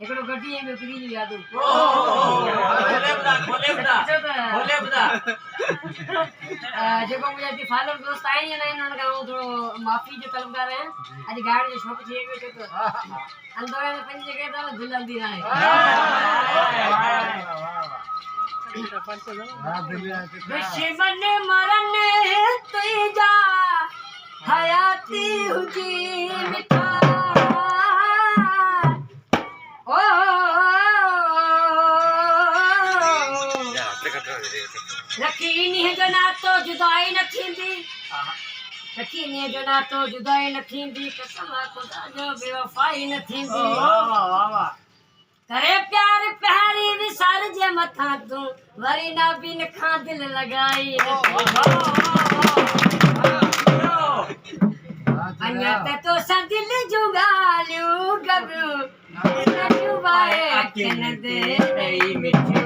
एकड़ो गड्डी में फ्री जी यादू बोले बता जेको मुझे दी फॉलोअर दोस्त आए हैं ना इन्होंने कहा थोड़ो माफी जो तलबदार हैं आज गाड़ी जो शौक थी गयो तो अंदर में पंज जगह था दुल्हन दी ना दुश्मन मरने तुझा हयाती हुजी मिठा रखी नहीं जो ना तो जुदाई न थींदी रखी नहीं जो ना तो जुदाई न थींदी कसम खुदा जो बेवफाई न थींदी करे प्यार प्यारी विसार जे मथा तू वरी ना बिन खां दिल लगाई अन्या तो सा दिल जुगालियो गबरू न जुबाए अखन दे रही मिठी